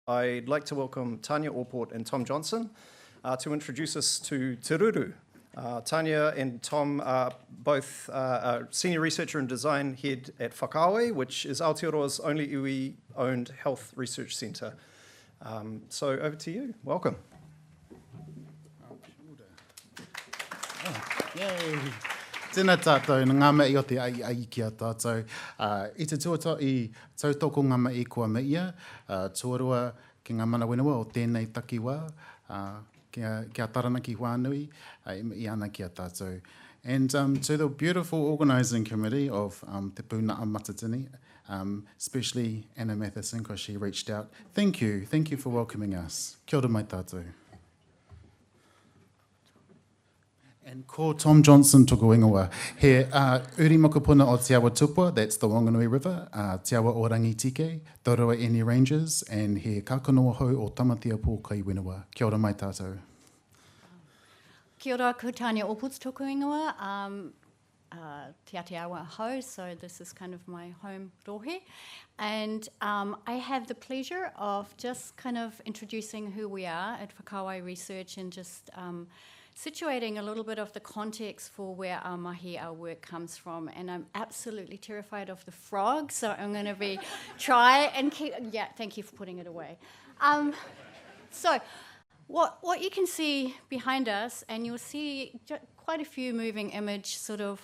I'd like to welcome Tanya, Allport and Tom Johnson to introduce us to Te Ruru. Tanya and Tom are both a senior researcher and design head at Whakauae, which is Aotearoa's only iwi-owned health research centre. So over to you. Welcome. Yay! Tēnā tātou, ngā mea o te ai ki a tātou. I te tuata I tautoko ngā mea kua mea, tuarua ki ngā mana wenua o tēnei takiwā, kia taranaki Whanganui, I ana ki a tātou. And to the beautiful organising committee of Te Punaha Matatini, especially Anna Matheson, because she reached out. Thank you for welcoming us. Kia ora mai tātou. And ko Tom Johnson toko ingoa. He uri mokopuna o Te Awa Tupua, that's the Whanganui River, Te Awa o Rangitike, Toroa Eni Ranges, and he kakanoa hou o Tamatea pō kai wenua. Kia ora mai tātou. Kia ora, ko Tanya Allport's toko ingoa. Te Ateawa hou, so this is kind of my home rohe. And I have the pleasure of just kind of introducing who we are at Whakauae Research and just situating a little bit of the context for where our mahi, our work comes from. And I'm absolutely terrified of the frog, so I'm going to try and keep, yeah, thank you for putting it away. So what you can see behind us, and you'll see quite a few moving image sort of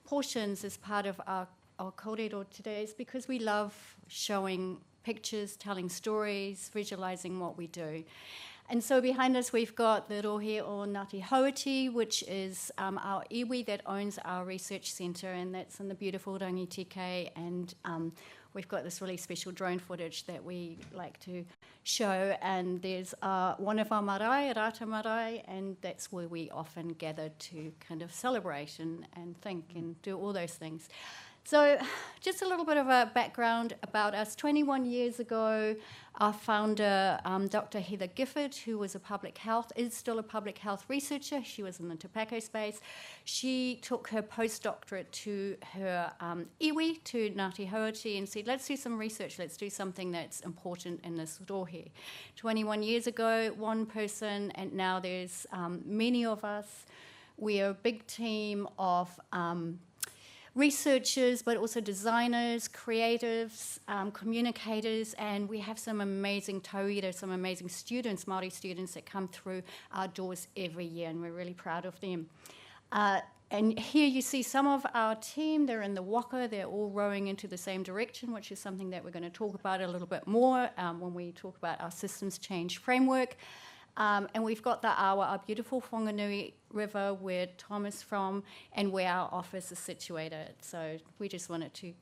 portions as part of our kōrero today, is because we love showing pictures, telling stories, visualizing what we do. And so behind us we've got the rohe o Ngāti Hauiti, which is our iwi that owns our research centre, and that's in the beautiful Rangitike, and we've got this really special drone footage that we like to show, and there's one of our marae, Rata Marae, and that's where we often gather to kind of celebrate and think and do all those things. So just a little bit of a background about us. 21 years ago, our founder, Dr. Heather Gifford, who was is still a public health researcher. She was in the tobacco space. She took her postdoctorate to her iwi, to Ngāti Hauiti, and said, let's do some research, let's do something that's important in this rohe. 21 years ago, one person, and now there's many of us. We are a big team of researchers, but also designers, creatives, communicators, and we have some amazing tauira, some amazing students, Māori students that come through our doors every year, and we're really proud of them. And here you see some of our team. They're in the waka, they're all rowing into the same direction, which is something that we're going to talk about a little bit more when we talk about our systems change framework. And we've got the awa, our beautiful Whanganui River, where Tom is from, and where our office is situated. So we just wanted to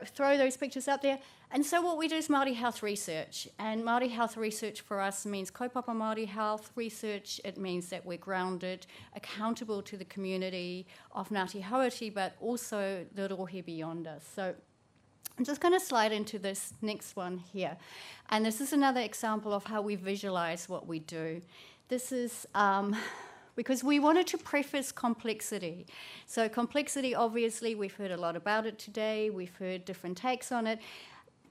throw those pictures out there. And so what we do is Māori health research. And Māori health research for us means kaupapa Māori health research. It means that we're grounded, accountable to the community of Ngāti Hauiti, but also the rohe beyond us. So I'm just going to slide into this next one here. And this is another example of how we visualize what we do. This is because we wanted to preface complexity. So complexity, obviously, we've heard a lot about it today. We've heard different takes on it.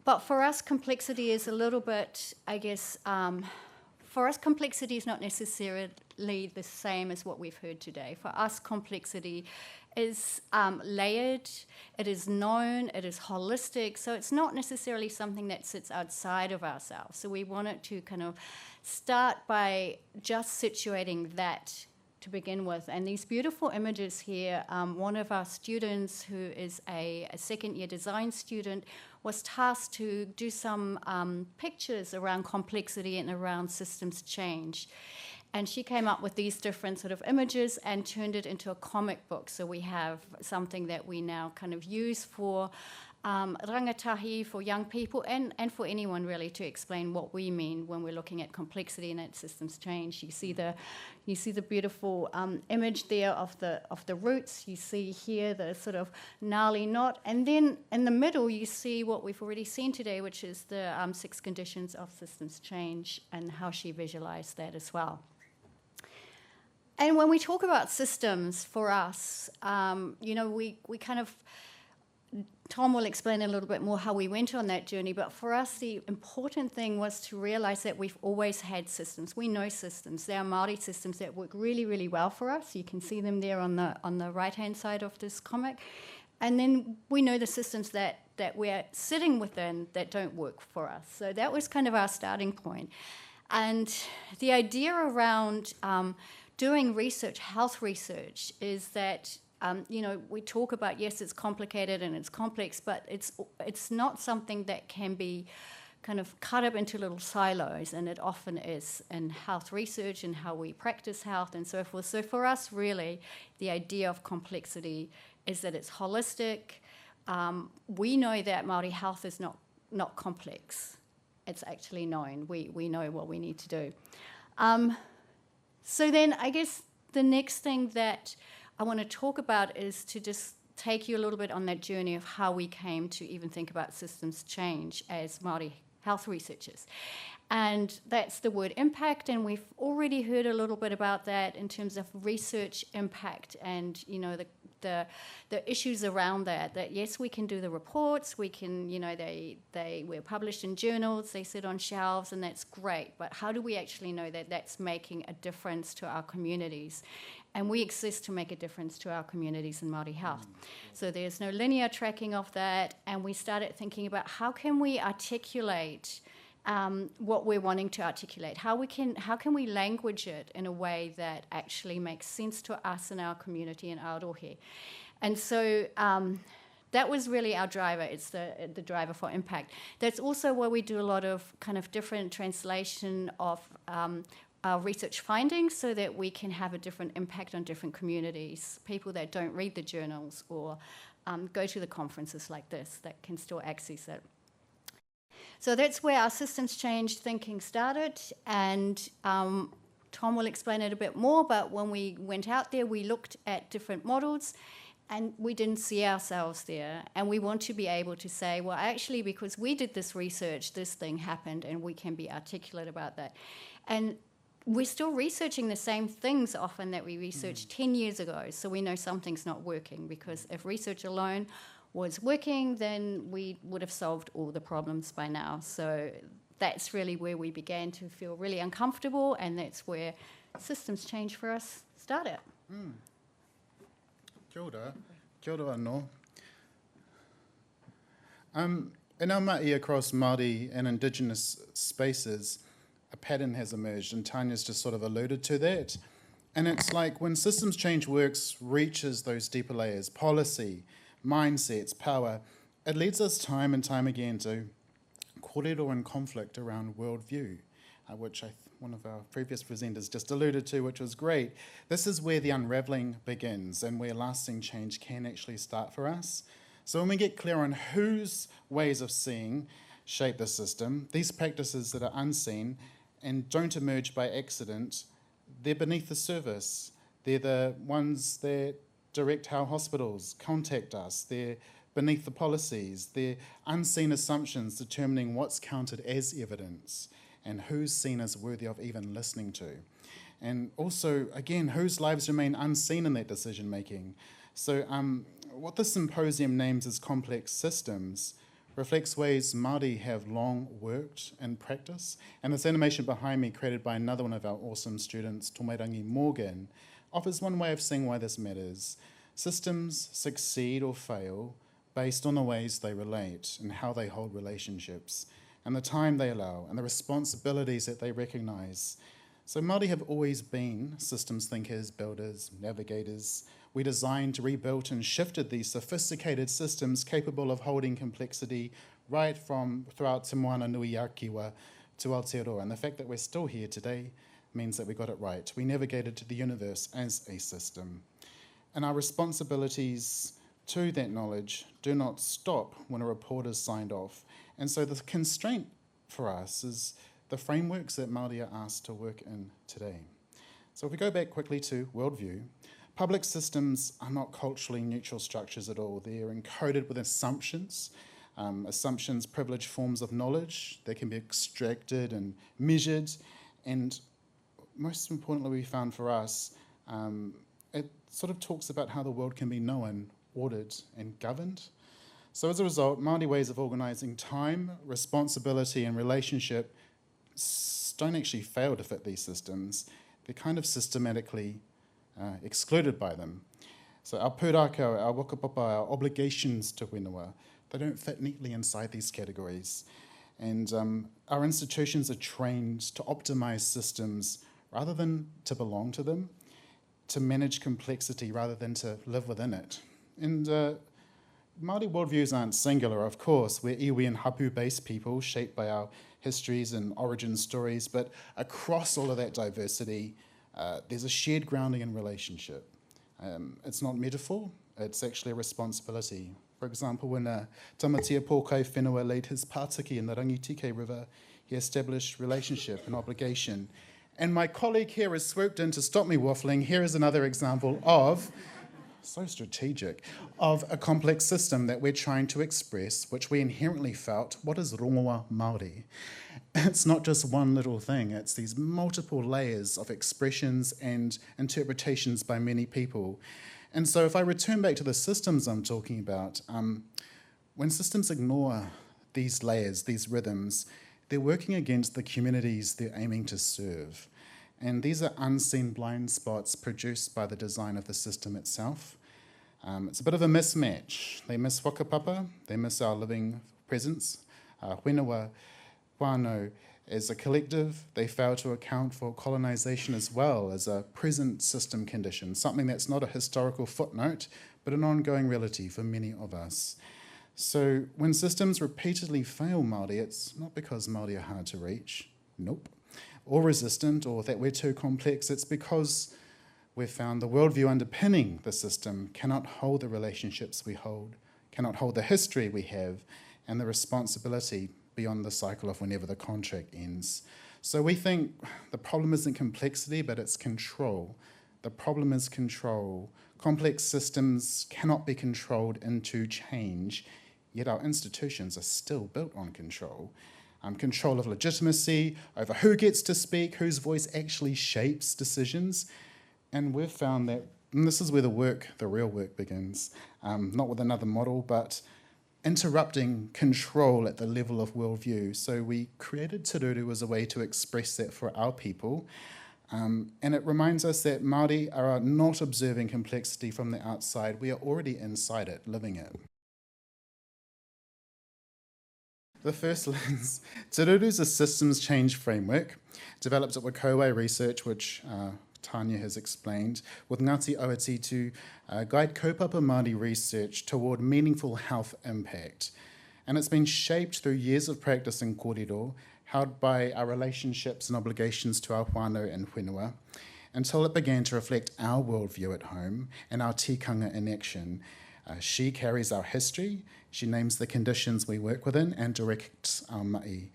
But for us, complexity is a little bit, I guess, for us, complexity is not necessarily the same as what we've heard today. For us, complexity is layered, it is known, it is holistic, so it's not necessarily something that sits outside of ourselves. So we wanted to kind of start by just situating that to begin with. And these beautiful images here, one of our students who is a second-year design student was tasked to do some pictures around complexity and around systems change. And she came up with these different sort of images and turned it into a comic book. So we have something that we now kind of use for rangatahi, for young people, and for anyone really, to explain what we mean when we're looking at complexity and at systems change. You see the beautiful image there of the roots. You see here the sort of gnarly knot, and then in the middle you see what we've already seen today, which is the 6 conditions of systems change, and how she visualized that as well. And when we talk about systems, for us, we kind of Tom will explain a little bit more how we went on that journey, but for us the important thing was to realise that we've always had systems. We know systems. There are Māori systems that work really, really well for us. You can see them there on the right-hand side of this comic. And then we know the systems that we're sitting within that don't work for us. So that was kind of our starting point. And the idea around doing research, health research, is that we talk about, yes, it's complicated and it's complex, but it's not something that can be kind of cut up into little silos, and it often is in health research and how we practice health and so forth. So for us, really, the idea of complexity is that it's holistic. We know that Māori health is not complex. It's actually known. We know what we need to do. So then I guess the next thing that I want to talk about is to just take you a little bit on that journey of how we came to even think about systems change as Māori health researchers. And that's the word impact, and we've already heard a little bit about that in terms of research impact and, the issues around that yes, we can do the reports, we can, we're published in journals, they sit on shelves, and that's great, but how do we actually know that that's making a difference to our communities? And we exist to make a difference to our communities in Māori health. So there's no linear tracking of that, and we started thinking about how can we articulate what we're wanting to articulate. How can we language it in a way that actually makes sense to us and our community in Aotearoa? And so that was really our driver. It's the driver for impact. That's also where we do a lot of kind of different translation of our research findings so that we can have a different impact on different communities, people that don't read the journals or go to the conferences like this that can still access it. So that's where our systems change thinking started, and Tom will explain it a bit more, but when we went out there, we looked at different models, and we didn't see ourselves there. And we want to be able to say, well, actually, because we did this research, this thing happened, and we can be articulate about that. And we're still researching the same things often that we researched 10 years ago, so we know something's not working, because if research alone was working, then we would have solved all the problems by now. So that's really where we began to feel really uncomfortable, and that's where systems change for us started. Kia ora. Kia ora anō. In our ma'i across Māori and Indigenous spaces, a pattern has emerged, and Tanya's just sort of alluded to that. And it's like when systems change works reaches those deeper layers, policy, mindsets, power, it leads us time and time again to kōrero and conflict around worldview, which one of our previous presenters just alluded to, which was great. This is where the unravelling begins and where lasting change can actually start for us. So when we get clear on whose ways of seeing shape the system, these practices that are unseen and don't emerge by accident, they're beneath the surface. They're the ones that direct how hospitals contact us. They're beneath the policies. They're unseen assumptions determining what's counted as evidence and who's seen as worthy of even listening to. And also, again, whose lives remain unseen in that decision-making. So what the symposium names as complex systems reflects ways Māori have long worked in practice. And this animation behind me, created by another one of our awesome students, Tomairangi Morgan, offers one way of seeing why this matters. Systems succeed or fail based on the ways they relate and how they hold relationships and the time they allow and the responsibilities that they recognise. So Māori have always been systems thinkers, builders, navigators. We designed, rebuilt and shifted these sophisticated systems capable of holding complexity right from throughout Te Whanganui Akiwa to Aotearoa. And the fact that we're still here today means that we got it right. We navigated to the universe as a system. And our responsibilities to that knowledge do not stop when a report is signed off. And so the constraint for us is the frameworks that Māori are asked to work in today. So if we go back quickly to worldview, public systems are not culturally neutral structures at all. They're encoded with assumptions. Assumptions privilege forms of knowledge that can be extracted and measured. And most importantly, we found for us, it sort of talks about how the world can be known, ordered, and governed. So as a result, Māori ways of organising time, responsibility and relationship don't actually fail to fit these systems. They're kind of systematically excluded by them. So our pūrākau, our whakapapa, our obligations to whenua, they don't fit neatly inside these categories. And our institutions are trained to optimise systems rather than to belong to them, to manage complexity rather than to live within it. And Māori worldviews aren't singular, of course. We're iwi and hapu-based people shaped by our histories and origin stories, but across all of that diversity, there's a shared grounding in relationship. It's not metaphor, it's actually a responsibility. For example, when Tamatea Pōkai Whenua laid his pātiki in the Rangitike River, he established relationship and obligation. And my colleague here has swooped in to stop me waffling. Here is another example of, so strategic, of a complex system that we're trying to express, which we inherently felt, what is rongoa Māori? It's not just one little thing, it's these multiple layers of expressions and interpretations by many people. And so if I return back to the systems I'm talking about, when systems ignore these layers, these rhythms, they're working against the communities they're aiming to serve. And these are unseen blind spots produced by the design of the system itself. It's a bit of a mismatch. They miss whakapapa, they miss our living presence. Whenua, whānau, as a collective, they fail to account for colonisation as well as a present system condition, something that's not a historical footnote, but an ongoing reality for many of us. So when systems repeatedly fail Māori, it's not because Māori are hard to reach, nope, or resistant, or that we're too complex. It's because we've found the worldview underpinning the system cannot hold the relationships we hold, cannot hold the history we have, and the responsibility beyond the cycle of whenever the contract ends. So we think the problem isn't complexity, but it's control. The problem is control. Complex systems cannot be controlled into change, yet our institutions are still built on control. Control of legitimacy, over who gets to speak, whose voice actually shapes decisions. And we've found that, and this is where the real work begins, not with another model, but interrupting control at the level of worldview. So we created Te Ruru as a way to express that for our people. And it reminds us that Māori are not observing complexity from the outside. We are already inside it, living it. The first lens, Te Ruru is a systems change framework developed at Whakauae Research, which Tanya has explained, with Ngāti Aotea to guide kaupapa Māori research toward meaningful health impact. And it's been shaped through years of practice in kōrero, held by our relationships and obligations to our whānau and whenua, until it began to reflect our worldview at home and our tikanga in action. She carries our history, she names the conditions we work within, and directs our mai.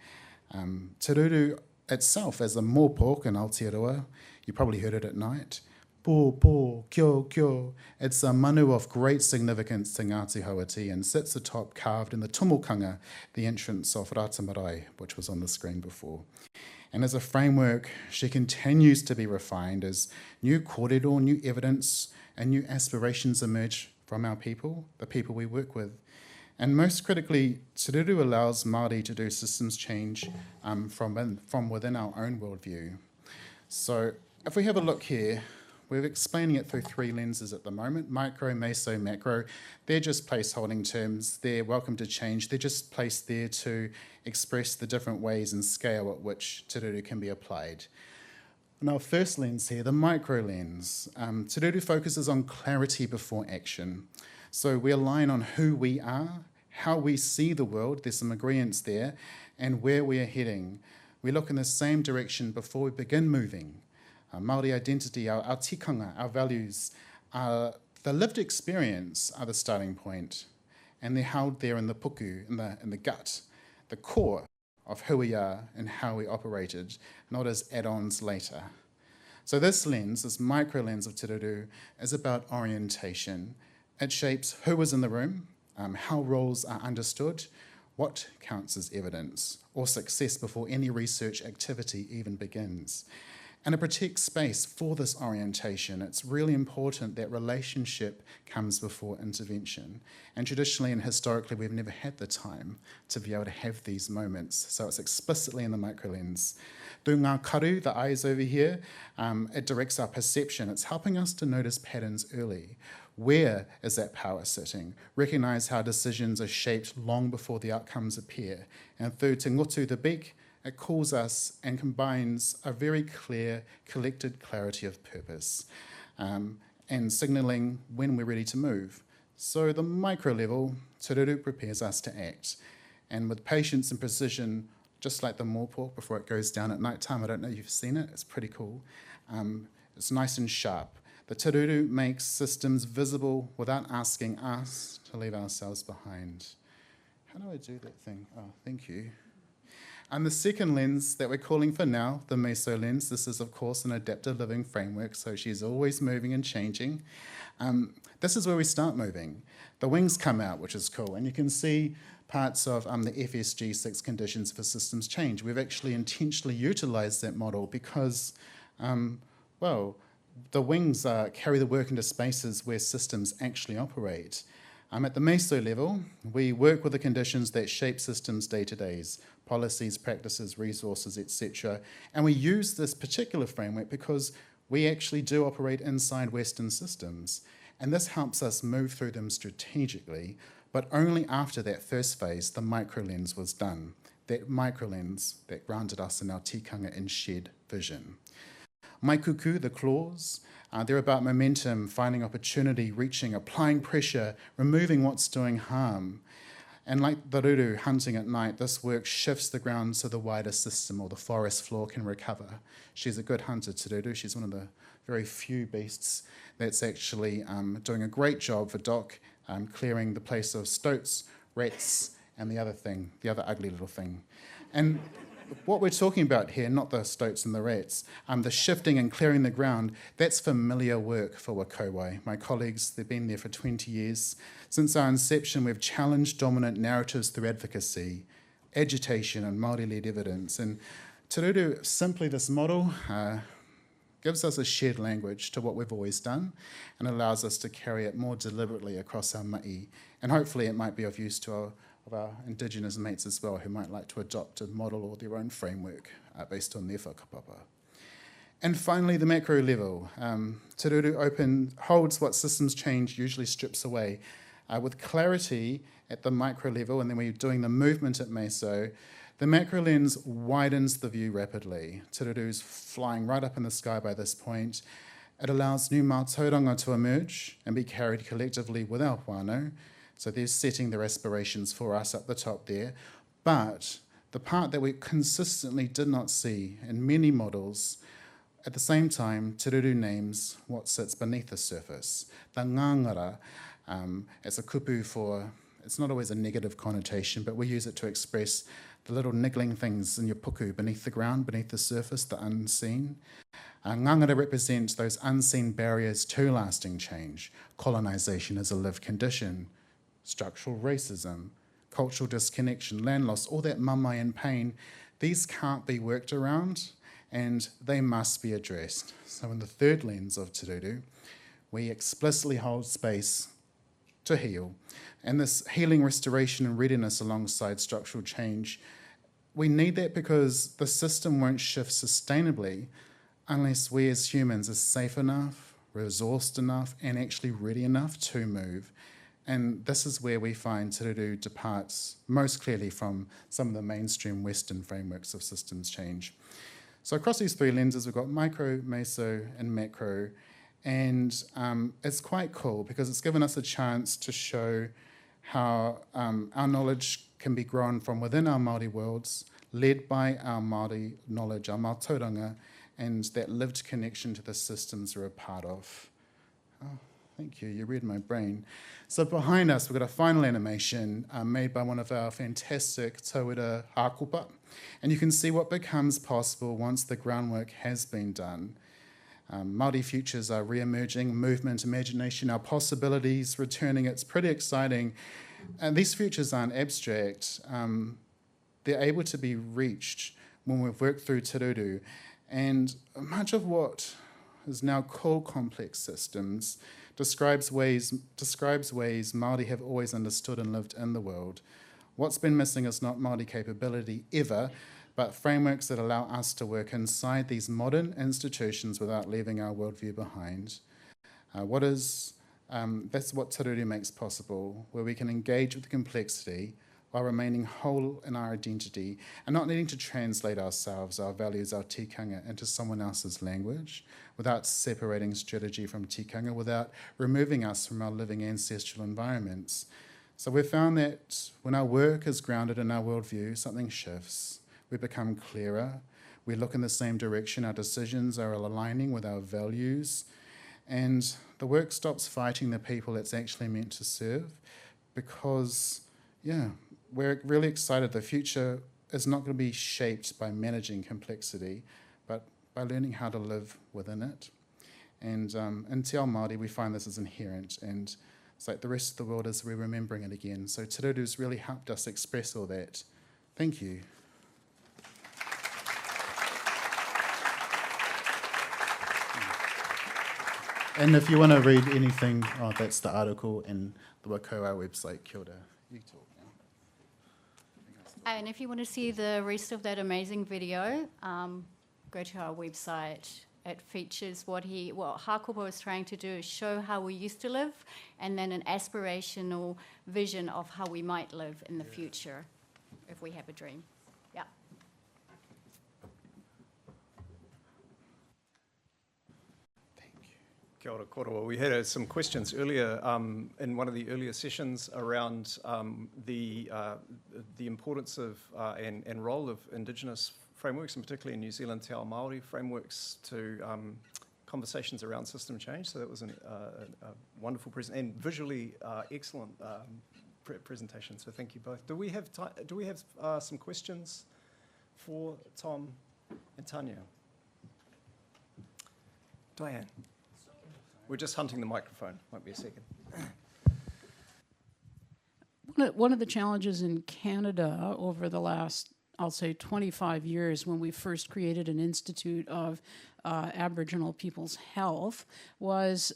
Te Ruru itself as a mōpō in Aotearoa, you probably heard it at night. Pō, kio. It's a manu of great significance to Ngāti Hauati and sits atop carved in the tumukanga, the entrance of Rata Marae, which was on the screen before. And as a framework, she continues to be refined as new kōrero, new evidence, and new aspirations emerge from our people, the people we work with. And most critically, Te Ruru allows Māori to do systems change from within our own worldview. So if we have a look here, we're explaining it through three lenses at the moment: micro, meso, macro. They're just placeholding terms. They're welcome to change. They're just placed there to express the different ways and scale at which Te Ruru can be applied. And our first lens here, the micro lens. Te Ruru focuses on clarity before action. So we align on who we are, how we see the world, there's some agreements there, and where we are heading. We look in the same direction before we begin moving. Māori identity, our tikanga, our values, the lived experience are the starting point, and they're held there in the puku, in the gut, the core of who we are and how we operated, not as add-ons later. So this lens, this micro lens of Te Ruru, is about orientation. It shapes who is in the room, how roles are understood, what counts as evidence or success before any research activity even begins. And it protects space for this orientation. It's really important that relationship comes before intervention. And traditionally and historically, we've never had the time to be able to have these moments. So it's explicitly in the microlens. Through ngā karu, the eyes over here, it directs our perception. It's helping us to notice patterns early. Where is that power sitting? Recognise how decisions are shaped long before the outcomes appear. And through te ngotu, the beak, it calls us and combines a very clear, collected clarity of purpose and signalling when we're ready to move. So the micro level, Te Ruru prepares us to act. And with patience and precision, just like the Allport before it goes down at night time, I don't know if you've seen it, it's pretty cool. It's nice and sharp. The Te Ruru makes systems visible without asking us to leave ourselves behind. How do I do that thing? Oh, thank you. And the second lens that we're calling for now, the meso lens, this is of course an adaptive living framework, so she's always moving and changing. This is where we start moving. The wings come out, which is cool, and you can see parts of the FSG 6 conditions for systems change. We've actually intentionally utilised that model because, well, the wings carry the work into spaces where systems actually operate. At the meso level, we work with the conditions that shape systems day-to-days, policies, practices, resources, etc. And we use this particular framework because we actually do operate inside Western systems. And this helps us move through them strategically, but only after that first phase, the microlens was done. That microlens that grounded us in our tikanga and shared vision. Maikuku, the claws, they're about momentum, finding opportunity, reaching, applying pressure, removing what's doing harm. And like the Ruru, hunting at night, this work shifts the ground so the wider system or the forest floor can recover. She's a good hunter, Te Ruru. She's one of the very few beasts that's actually doing a great job for Doc, clearing the place of stoats, rats, and the other ugly little thing. And what we're talking about here, not the stoats and the rats, the shifting and clearing the ground, that's familiar work for Whakauae. My colleagues, they've been there for 20 years. Since our inception, we've challenged dominant narratives through advocacy, agitation, and Māori-led evidence. And Te Ruru, simply this model, gives us a shared language to what we've always done and allows us to carry it more deliberately across our ma'i. And hopefully it might be of use to our Indigenous mates as well, who might like to adopt a model or their own framework based on their whakapapa. And finally, the macro level. Te Ruru holds what systems change usually strips away. With clarity at the micro level, and then we're doing the movement at meso, the macro lens widens the view rapidly. Te Ruru's flying right up in the sky by this point. It allows new mātauranga to emerge and be carried collectively with our whānau. So they're setting their aspirations for us up the top there. But the part that we consistently did not see in many models, at the same time, Te Ruru names what sits beneath the surface. The ngangara, it's a kupu for, it's not always a negative connotation, but we use it to express the little niggling things in your puku beneath the ground, beneath the surface, the unseen. Ngangara represents those unseen barriers to lasting change. Colonisation is a lived condition. Structural racism, cultural disconnection, land loss, all that mamai and pain, these can't be worked around and they must be addressed. So in the third lens of Te Ruru, we explicitly hold space to heal. And this healing, restoration and readiness alongside structural change, we need that because the system won't shift sustainably unless we as humans are safe enough, resourced enough and actually ready enough to move. And this is where we find Te Ruru departs most clearly from some of the mainstream Western frameworks of systems change. So across these three lenses, we've got micro, meso, and macro. And it's quite cool because it's given us a chance to show how our knowledge can be grown from within our Māori worlds, led by our Māori knowledge, our mātauranga, and that lived connection to the systems we're a part of. Oh, thank you, you read my brain. So behind us, we've got a final animation made by one of our fantastic tauira hākupa, and you can see what becomes possible once the groundwork has been done. Māori futures are re-emerging, movement, imagination, our possibilities returning. It's pretty exciting. And these futures aren't abstract. They're able to be reached when we've worked through Te Ruru. And much of what is now called complex systems describes ways Māori have always understood and lived in the world. What's been missing is not Māori capability ever, but frameworks that allow us to work inside these modern institutions without leaving our worldview behind. That's what Te Ruru makes possible, where we can engage with complexity while remaining whole in our identity and not needing to translate ourselves, our values, our tikanga into someone else's language, without separating strategy from tikanga, without removing us from our living ancestral environments. So we've found that when our work is grounded in our worldview, something shifts. We become clearer, we look in the same direction, our decisions are aligning with our values, and the work stops fighting the people it's actually meant to serve because, we're really excited. The future is not going to be shaped by managing complexity, but by learning how to live within it. And in Te Ao Māori, we find this is inherent, and it's like the rest of the world is re-remembering it again. So Te Ruru's really helped us express all that. Thank you. And if you want to read anything, that's the article in the Whakauae website. Kia ora. You talk now. And if you want to see the rest of that amazing video, go to our website. It features what Hakopa was trying to do is show how we used to live and then an aspirational vision of how we might live in the future if we have a dream. Yeah. Kia ora koroa. We had some questions earlier in one of the earlier sessions around the importance of and role of Indigenous frameworks, and particularly in New Zealand Te Ao Māori frameworks to conversations around system change. So that was a wonderful and visually excellent presentation. So thank you both. Do we have some questions for Tom and Tanya? Diane. We're just hunting the microphone. Might be a second. One of the challenges in Canada over the last, I'll say, 25 years, when we first created an Institute of Aboriginal People's Health, was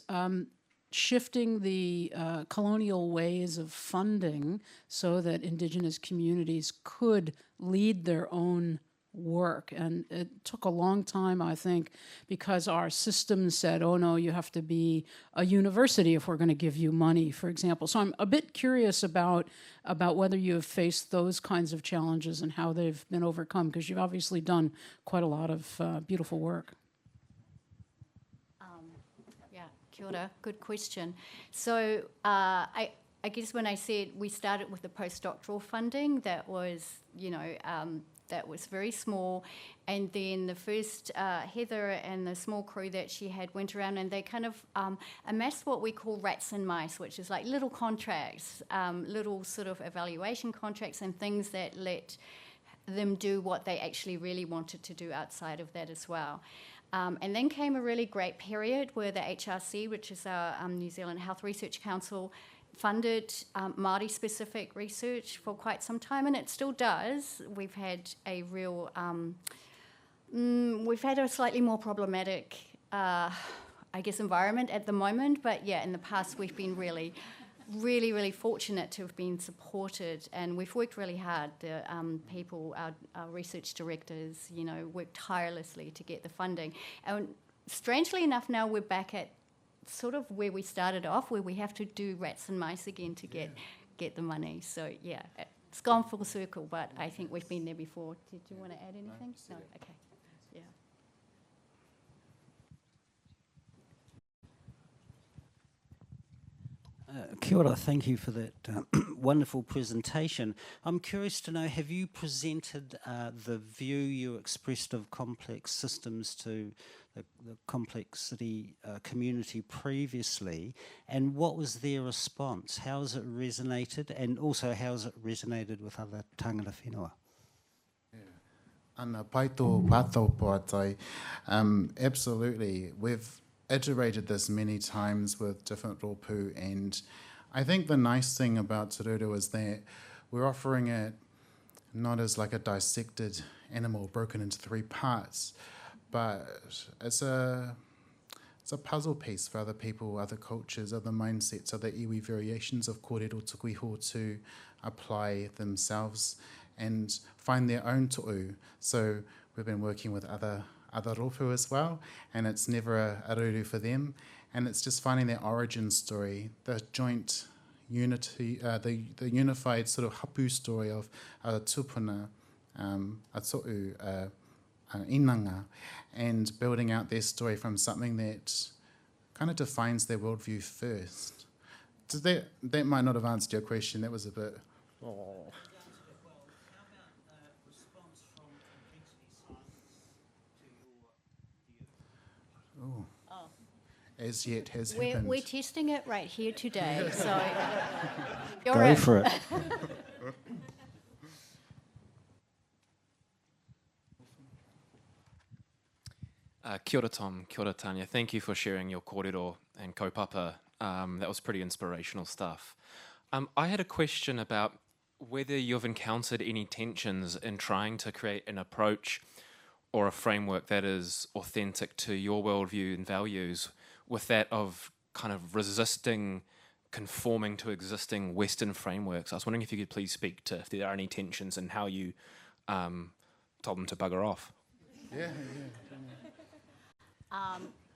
shifting the colonial ways of funding so that Indigenous communities could lead their own work. And it took a long time, I think, because our system said, oh no, you have to be a university if we're going to give you money, for example. So I'm a bit curious about whether you have faced those kinds of challenges and how they've been overcome, because you've obviously done quite a lot of beautiful work. Kia ora, good question. So I guess when I said we started with the postdoctoral funding, that was, that was very small. And then the first, Heather and the small crew that she had went around and they kind of amassed what we call rats and mice, which is like little contracts, little sort of evaluation contracts and things that let them do what they actually really wanted to do outside of that as well. And then came a really great period where the HRC, which is our New Zealand Health Research Council, funded Māori-specific research for quite some time, and it still does. We've had a real, we've had a slightly more problematic, environment at the moment, but yeah, in the past we've been really fortunate to have been supported, and we've worked really hard. The people, our research directors, worked tirelessly to get the funding. And strangely enough, now we're back at sort of where we started off, where we have to do rats and mice again to get the money. So yeah, it's gone full circle, but I think we've been there before. Did you want to add anything? No? Okay. Yeah. Kia ora, thank you for that wonderful presentation. I'm curious to know, have you presented the view you expressed of complex systems to the complexity community previously, and what was their response? How has it resonated, and also how has it resonated with other tangata whenua? Ana pai tō wātau pātai. Absolutely. We've iterated this many times with different rōpū, and I think the nice thing about Te Ruru is that we're offering it not as like a dissected animal broken into 3 parts, but it's a puzzle piece for other people, other cultures, other mindsets, other iwi variations of kōrero tukuiho to apply themselves and find their own to'u. So we've been working with other rōwhau as well, and it's never a ruru for them, and it's just finding their origin story, the joint unity, the unified sort of hapu story of a tupuna, a to'u, inanga, and building out their story from something that kind of defines their worldview first. That might not have answered your question. That was a bit... Oh. Oh. As yet has happened. We're testing it right here today, so you're Go for it. Kia ora, Tom. Kia ora, Tanya. Thank you for sharing your kōrero and kaupapa. That was pretty inspirational stuff. I had a question about whether you've encountered any tensions in trying to create an approach or a framework that is authentic to your worldview and values with that of kind of resisting conforming to existing Western frameworks. I was wondering if you could please speak to if there are any tensions and how you told them to bugger off.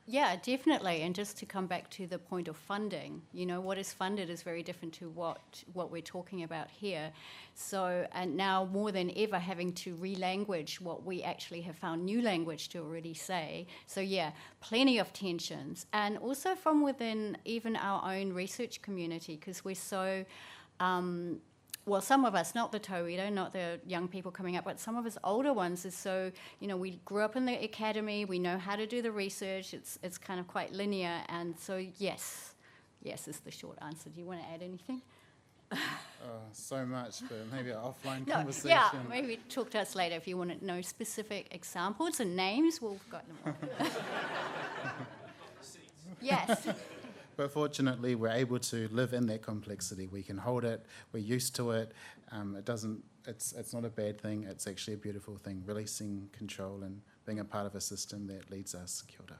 Yeah, definitely. And just to come back to the point of funding, what is funded is very different to what we're talking about here. So, and now more than ever having to re-language what we actually have found new language to already say. So yeah, plenty of tensions. And also from within even our own research community, because we're so... well, some of us, not the tauira, not the young people coming up, but some of us older ones is so, we grew up in the academy, we know how to do the research, it's kind of quite linear, and so yes is the short answer. Do you want to add anything? So much, but maybe an offline No, conversation. yeah, maybe talk to us later if you want to know specific examples and names, we've got them all. Yes. But fortunately, we're able to live in that complexity. We can hold it. We're used to it. It's not a bad thing. It's actually a beautiful thing. Releasing control and being a part of a system that leads us. Kia ora.